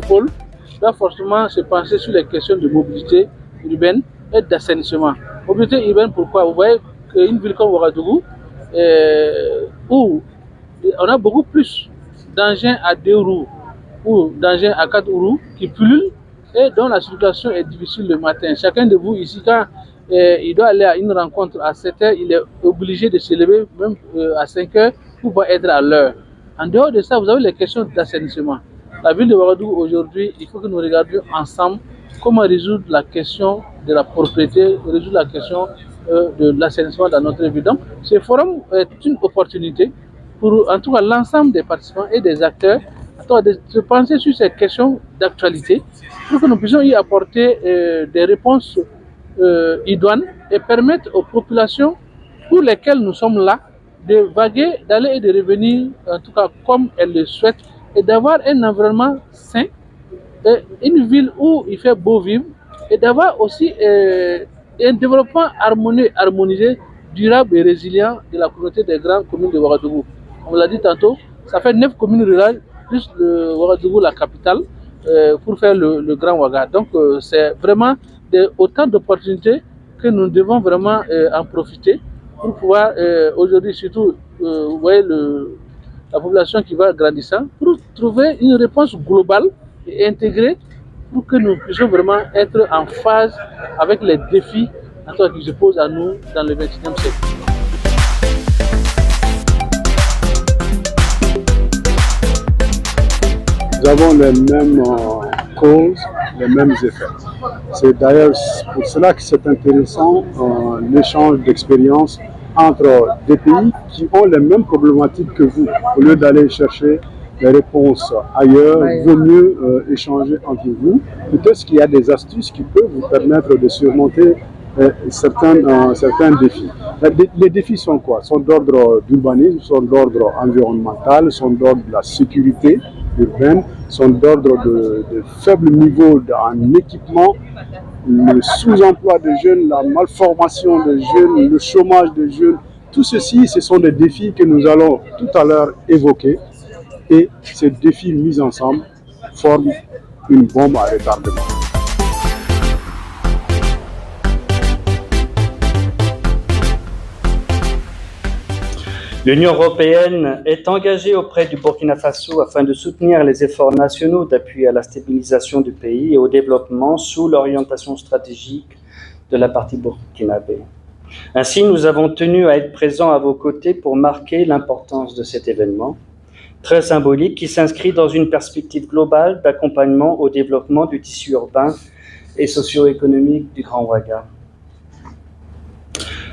pôle doit forcément se pencher sur les questions de mobilité urbaine et d'assainissement. Mobilité urbaine, pourquoi? Vous voyez qu'une ville comme Ouagadougou, où on a beaucoup plus d'engins à 2 roues ou d'engins à 4 roues qui pullulent et dont la circulation est difficile le matin. Chacun de vous ici, quand il doit aller à une rencontre à 7 h, il est obligé de se lever même à 5 h pour pouvoir être à l'heure. En dehors de ça, vous avez les questions d'assainissement. La ville de Ouagadougou aujourd'hui, il faut que nous regardions ensemble comment résoudre la question de la propriété, résoudre la question de l'assainissement dans notre ville. Donc, ce forum est une opportunité pour, en tout cas, l'ensemble des participants et des acteurs de se pencher sur ces questions d'actualité pour que nous puissions y apporter des réponses idoines et permettre aux populations pour lesquelles nous sommes là de vaguer, d'aller et de revenir, en tout cas comme elles le souhaitent, et d'avoir un environnement sain, une ville où il fait beau vivre, et d'avoir aussi un développement harmonieux, harmonisé, durable et résilient de la communauté des grandes communes de Ouagadougou. On l'a dit tantôt, ça fait 9 communes rurales, plus le Ouagadougou, la capitale, pour faire le Grand Ouaga. Donc c'est vraiment autant d'opportunités que nous devons vraiment en profiter pour pouvoir, aujourd'hui surtout, vous voyez la population qui va grandissant, pour trouver une réponse globale et intégrée pour que nous puissions vraiment être en phase avec les défis qui se posent à nous dans le XXIe siècle. Nous avons les mêmes causes, les mêmes effets. C'est d'ailleurs pour cela que c'est intéressant l'échange d'expériences entre des pays qui ont les mêmes problématiques que vous. Au lieu d'aller chercher les réponses ailleurs, il vaut mieux échanger entre vous. Peut-être qu'il y a des astuces qui peuvent vous permettre de surmonter certains défis. Les défis sont quoi? Sont d'ordre d'urbanisme, sont d'ordre environnemental, sont d'ordre de la sécurité urbaine, sont d'ordre de faible niveau en équipement, le sous-emploi de jeunes, la malformation des jeunes, le chômage des jeunes. Tout ceci, ce sont des défis que nous allons tout à l'heure évoquer. Et ces défis mis ensemble forment une bombe à retardement. L'Union européenne est engagée auprès du Burkina Faso afin de soutenir les efforts nationaux d'appui à la stabilisation du pays et au développement sous l'orientation stratégique de la partie burkinabé. Ainsi, nous avons tenu à être présents à vos côtés pour marquer l'importance de cet événement, très symbolique, qui s'inscrit dans une perspective globale d'accompagnement au développement du tissu urbain et socio-économique du Grand Ouaga.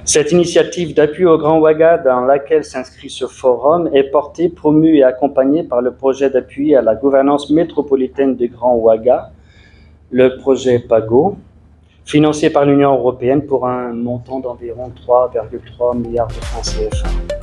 Cette initiative d'appui au Grand Ouaga dans laquelle s'inscrit ce forum est portée, promue et accompagnée par le projet d'appui à la gouvernance métropolitaine du Grand Ouaga, le projet PAGO, financé par l'Union européenne pour un montant d'environ 3,3 milliards de francs CFA.